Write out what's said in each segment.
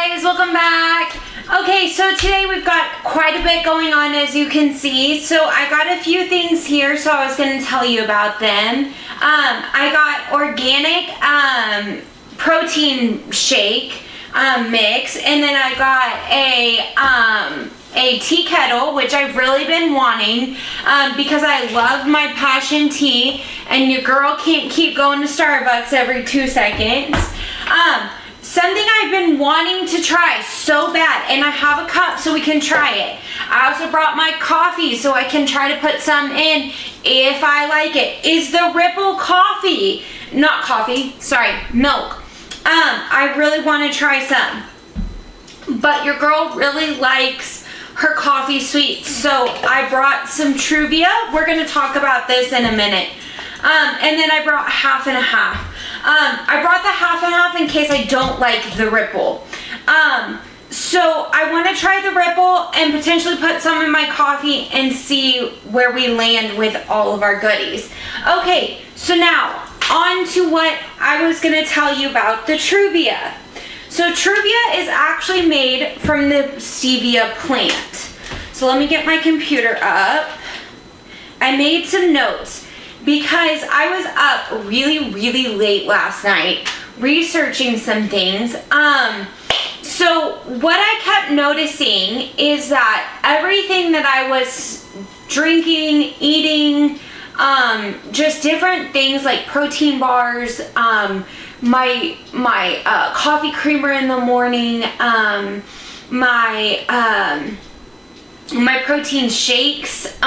guys, welcome back. Okay, so today we've got quite a bit going on, as you can see. So I got a few things here, so I was going to tell you about them. I got organic protein shake mix, and then I got a tea kettle, which I've really been wanting because I love my passion tea, and your girl can't keep going to Starbucks every 2 seconds. Something I've been wanting to try so bad, and I have a cup so we can try it. I also brought my coffee so I can try to put some in if I like it. Is the Ripple coffee, not coffee, sorry, milk. I really want to try some, but your girl really likes her coffee sweet, so I brought some Truvia. We're going to talk about this in a minute. And then I brought half and a half. I brought the half and half in case I don't like the Ripple. So I want to try the Ripple and potentially put some in my coffee and see where we land with all of our goodies. Okay, so now on to what I was going to tell you about the Truvia. So Truvia is actually made from the stevia plant. So let me get my computer up. I made some notes because I was up really late last night researching some things. So what I kept noticing is that everything that I was drinking, eating, just different things like protein bars, my coffee creamer in the morning, my protein shakes,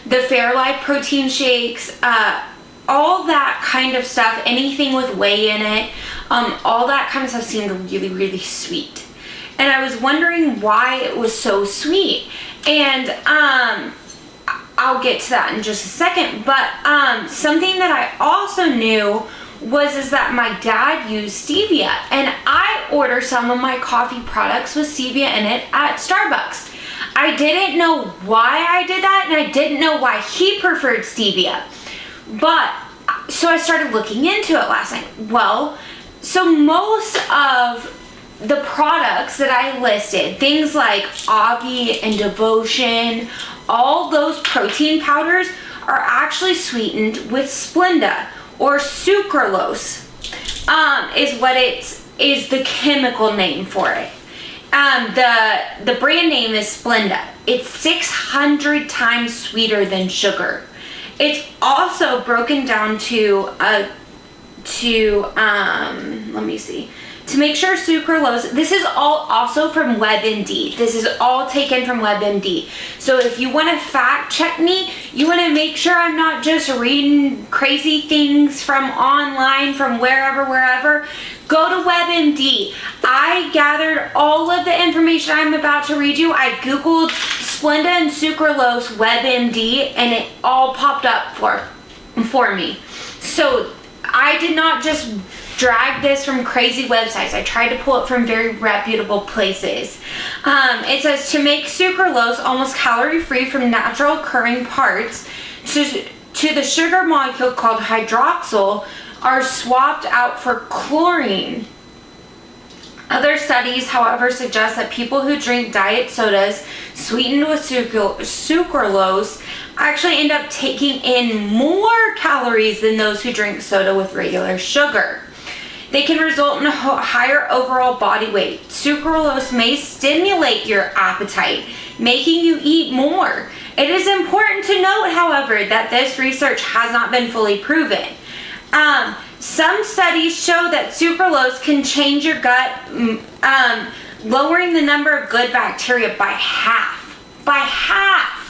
the Fairlife protein shakes, all that kind of stuff, anything with whey in it, all that kind of stuff seemed really sweet. And I was wondering why it was so sweet. And I'll get to that in just a second. But something that I also knew is that my dad used stevia, and I order some of my coffee products with stevia in it at Starbucks. I didn't know why I did that, and I didn't know why he preferred stevia. But, so I started looking into it last night. Well, so most of the products that I listed, things like Augie and Devotion, all those protein powders are actually sweetened with Splenda, or sucralose, is the chemical name for it. The brand name is Splenda. It's 600 times sweeter than sugar. It's also broken down to let me see. To make sure sucralose, this is all also from WebMD. This is all taken from WebMD. So if you want to fact check me, you want to make sure I'm not just reading crazy things from online, from wherever, go to WebMD. I gathered all of the information I'm about to read you. I Googled Splenda and sucralose WebMD, and it all popped up for me. So I did not just drag this from crazy websites. I tried to pull it from very reputable places. It says to make sucralose almost calorie-free from natural occurring parts to the sugar molecule called hydroxyl are swapped out for chlorine. Other studies, however, suggest that people who drink diet sodas sweetened with sucralose actually end up taking in more calories than those who drink soda with regular sugar. They can result in a higher overall body weight. Sucralose may stimulate your appetite, making you eat more. It is important to note, however, that this research has not been fully proven. Some studies show that sucralose can change your gut, lowering the number of good bacteria by half. By half!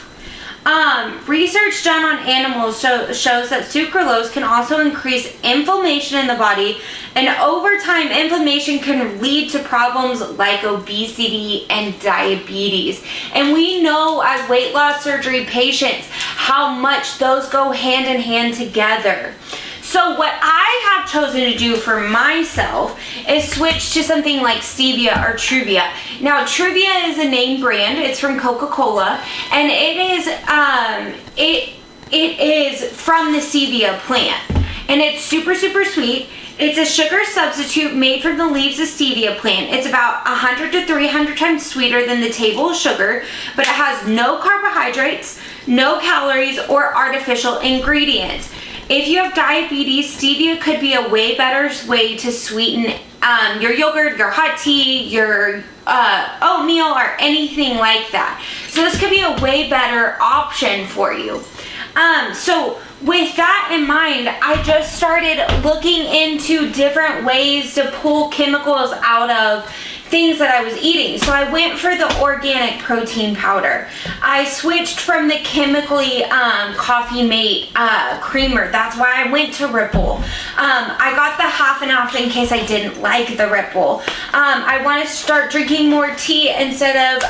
Research done on animals shows that sucralose can also increase inflammation in the body, and over time inflammation can lead to problems like obesity and diabetes. And we know as weight loss surgery patients how much those go hand in hand together. So what I have chosen to do for myself is switch to something like stevia or Truvia. Now Truvia is a name brand. It's from Coca-Cola, and it is from the stevia plant, and it's super sweet. It's a sugar substitute made from the leaves of stevia plant. It's about 100 to 300 times sweeter than the table sugar, but it has no carbohydrates, no calories, or artificial ingredients. If you have diabetes, stevia could be a way better way to sweeten your yogurt, your hot tea, your oatmeal, or anything like that. So this could be a way better option for you. So with that in mind, I just started looking into different ways to pull chemicals out of things that I was eating. So I went for the organic protein powder. I switched from the chemically Coffee Mate creamer. That's why I went to Ripple. I got the half and half in case I didn't like the Ripple. I want to start drinking more tea instead of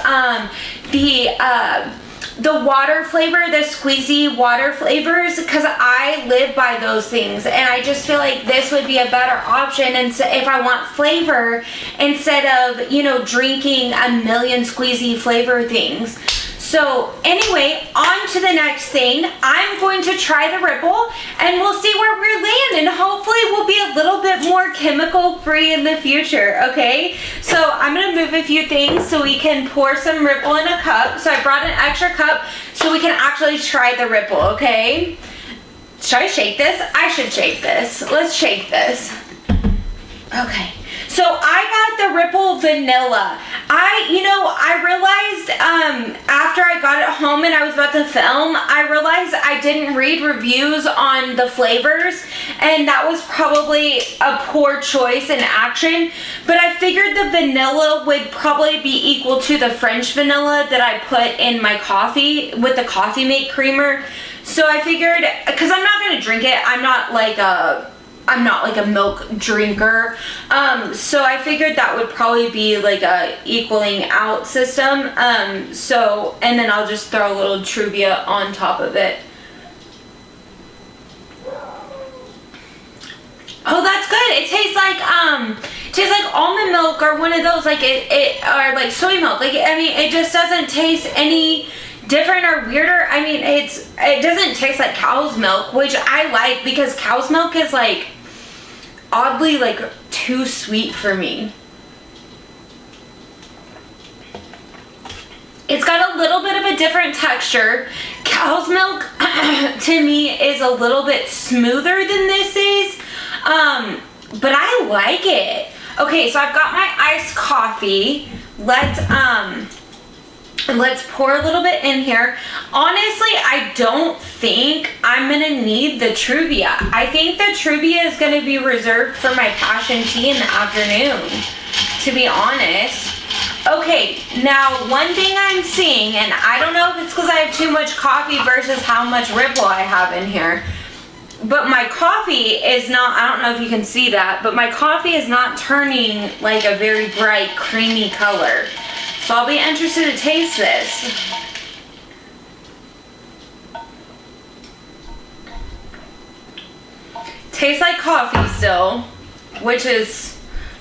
the water flavor, the squeezy water flavors, because I live by those things, and I just feel like this would be a better option. And so if I want flavor instead of, you know, drinking a million squeezy flavor things. So anyway, on to the next thing. I'm going to try the Ripple, and we'll see where we land, and hopefully we'll be a little bit more chemical free in the future, okay? So I'm gonna move a few things so we can pour some Ripple in a cup. So I brought an extra cup so we can actually try the Ripple, okay? Should I shake this? I should shake this. Let's shake this. Okay. So I got the Ripple Vanilla. I realized after I got it home and I was about to film, I realized I didn't read reviews on the flavors, and that was probably a poor choice in action. But I figured the vanilla would probably be equal to the French vanilla that I put in my coffee with the Coffee Mate creamer. So I figured, because I'm not going to drink it, I'm not like a milk drinker, so I figured that would probably be like a equaling out system. And then I'll just throw a little Truvia on top of it. Oh, that's good. It tastes like almond milk or one of those, like or like soy milk. Like, I mean, it just doesn't taste any different or weirder. I mean, it doesn't taste like cow's milk, which I like, because cow's milk is like oddly like too sweet for me. It's got a little bit of a different texture. Cow's milk to me is a little bit smoother than this is, but I like it. Okay, so I've got my iced coffee. Let's pour a little bit in here. Honestly, I don't think I'm gonna need the Truvia. I think the Truvia is gonna be reserved for my passion tea in the afternoon, to be honest. Okay, now one thing I'm seeing, and I don't know if it's because I have too much coffee versus how much Ripple I have in here, but my coffee is not, I don't know if you can see that, but my coffee is not turning like a very bright creamy color. So I'll be interested to taste this. Tastes like coffee still, which is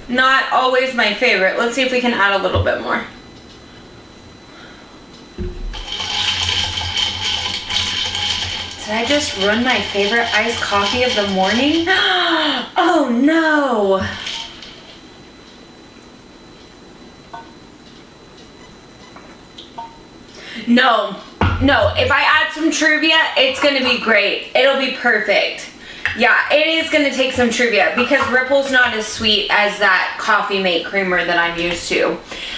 not always my favorite. Let's see if we can add a little bit more. Did I just ruin my favorite iced coffee of the morning? Oh no! No, if I add some Truvia, it's gonna be great. It'll be perfect. Yeah, it is gonna take some Truvia, because Ripple's not as sweet as that Coffee Mate creamer that I'm used to.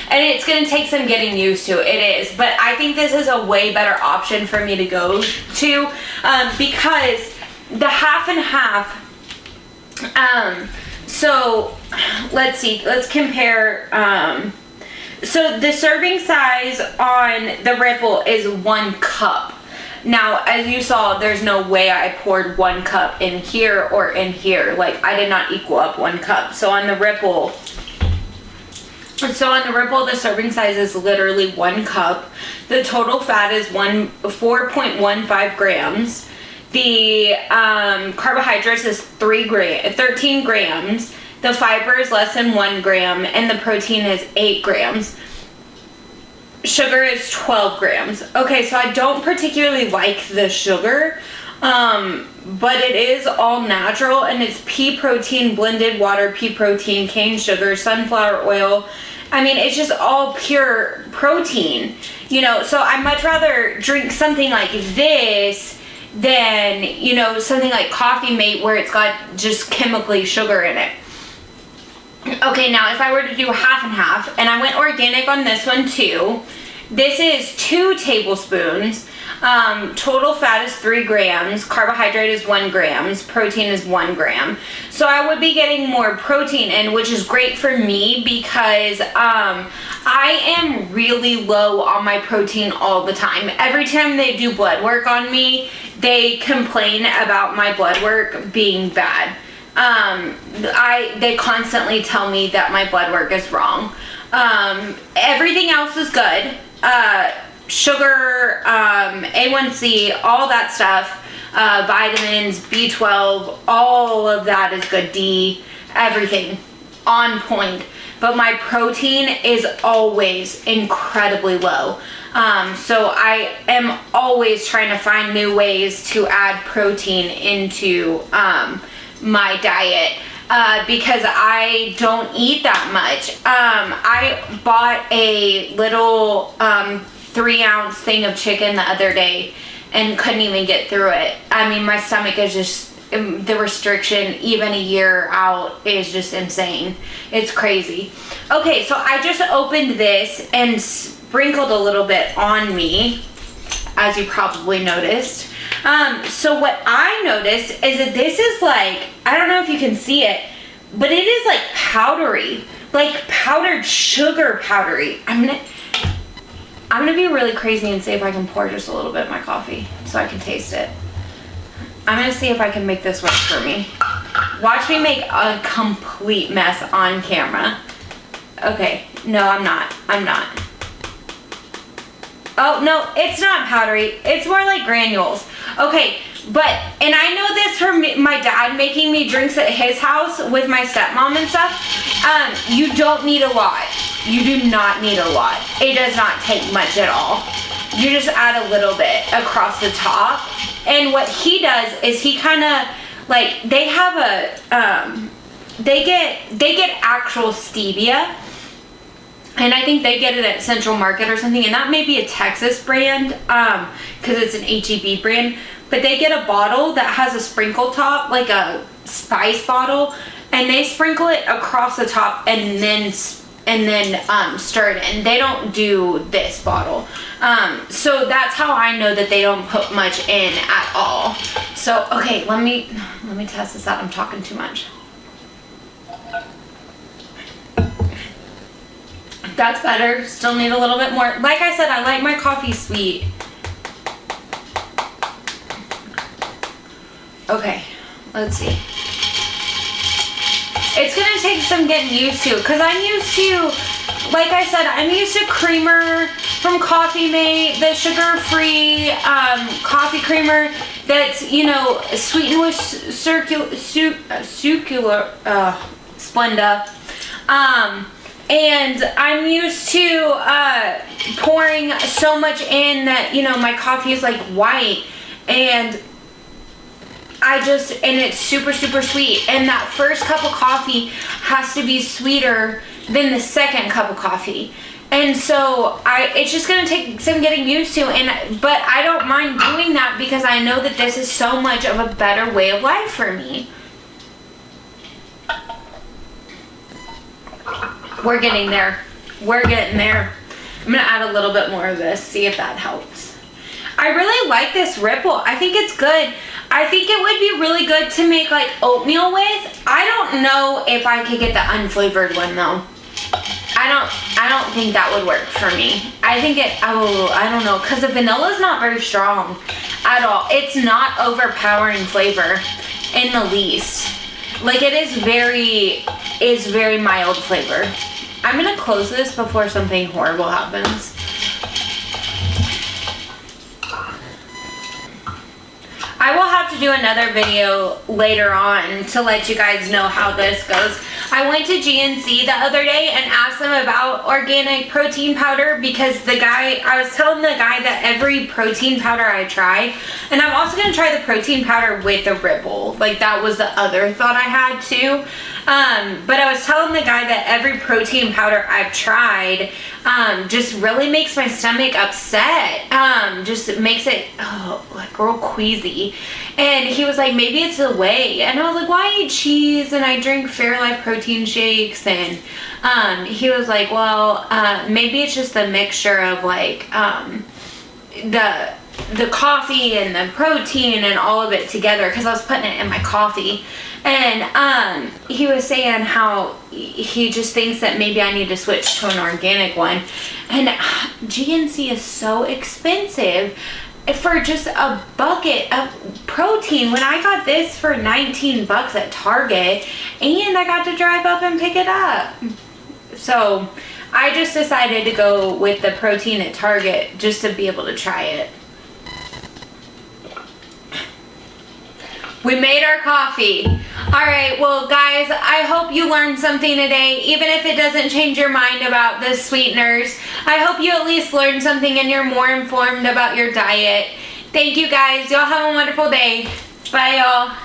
And it's gonna take some getting used to, it is. But I think this is a way better option for me to go to, because the half and half, so let's see, let's compare, so the serving size on the Ripple is 1 cup. Now, as you saw, there's no way I poured 1 cup in here or in here. Like, I did not equal up 1 cup. So on the Ripple, the serving size is literally 1 cup. The total fat is 4.15 grams. The carbohydrates is 13 grams. The fiber is less than 1 gram, and the protein is 8 grams. Sugar is 12 grams. Okay, so I don't particularly like the sugar. But it is all natural, and it's pea protein, blended water, pea protein, cane sugar, sunflower oil. I mean, it's just all pure protein, you know, so I'd much rather drink something like this than, you know, something like Coffee Mate where it's got just chemically sugar in it. Okay, now if I were to do half and half, and I went organic on this one too, this is 2 tablespoons. Total fat is 3 grams, carbohydrate is 1 gram, protein is 1 gram. So I would be getting more protein in, which is great for me because I am really low on my protein all the time. Every time they do blood work on me, they complain about my blood work being bad. They constantly tell me that my blood work is wrong. Everything else is good. Sugar, A1C, all that stuff, vitamins, B12, all of that is good, D, everything on point. But my protein is always incredibly low. So I am always trying to find new ways to add protein into my diet. Because I don't eat that much. I bought a little 3-ounce thing of chicken the other day and couldn't even get through it. I mean, my stomach is just, the restriction even a year out is just insane. It's crazy. Okay, so I just opened this and sprinkled a little bit on me, as you probably noticed. So what I noticed is that this is like, I don't know if you can see it, but it is like powdery, like powdered sugar powdery. I'm gonna be really crazy and see if I can pour just a little bit of my coffee so I can taste it. I'm gonna see if I can make this work for me. Watch me make a complete mess on camera. Okay, no, I'm not. Oh, no, it's not powdery. It's more like granules. Okay, and I know this from my dad making me drinks at his house with my stepmom and stuff. You don't need a lot. You do not need a lot. It does not take much at all. You just add a little bit across the top. And what he does is he kind of, like, they have a, they get actual stevia. And I think they get it at Central Market or something, and that may be a Texas brand, because it's an HEB brand. But they get a bottle that has a sprinkle top, like a spice bottle, and they sprinkle it across the top and then stir it in. They don't do this bottle. So that's how I know that they don't put much in at all. So okay, let me test this out. I'm talking too much. That's better. Still need a little bit more. Like I said, I like my coffee sweet. Okay, let's see. It's gonna take some getting used to, because I'm used to, like I said, I'm used to creamer from Coffee Mate, the sugar-free coffee creamer that's, you know, sweetened with Splenda. And I'm used to pouring so much in that, you know, my coffee is like white, and and it's super, super sweet. And that first cup of coffee has to be sweeter than the second cup of coffee. And so it's just gonna take some getting used to, but I don't mind doing that because I know that this is so much of a better way of life for me. We're getting there. We're getting there. I'm gonna add a little bit more of this, see if that helps. I really like this Ripple. I think it's good. I think it would be really good to make like oatmeal with. I don't know if I could get the unflavored one though. I don't think that would work for me. I think I don't know, because the vanilla is not very strong at all. It's not overpowering flavor in the least. Like, it is very mild flavor. I'm gonna close this before something horrible happens. I will have to do another video later on to let you guys know how this goes. I went to GNC the other day and asked them about organic protein powder because I was telling the guy that every protein powder I try, and I'm also going to try the protein powder with a Ribble. Like, that was the other thought I had too. But I was telling the guy that every protein powder I've tried just really makes my stomach upset. Just makes it like real queasy. And he was like, maybe it's the whey. And I was like, well, I eat cheese and I drink Fairlife protein shakes. And he was like, well, maybe it's just the mixture of like the coffee and the protein and all of it together, because I was putting it in my coffee. And he was saying how he just thinks that maybe I need to switch to an organic one. And GNC is so expensive for just a bucket of protein when I got this for 19 bucks at Target, and I got to drive up and pick it up. So I just decided to go with the protein at Target just to be able to try it. We made our coffee. Alright, well guys, I hope you learned something today, even if it doesn't change your mind about the sweeteners. I hope you at least learned something and you're more informed about your diet. Thank you guys. Y'all have a wonderful day. Bye y'all.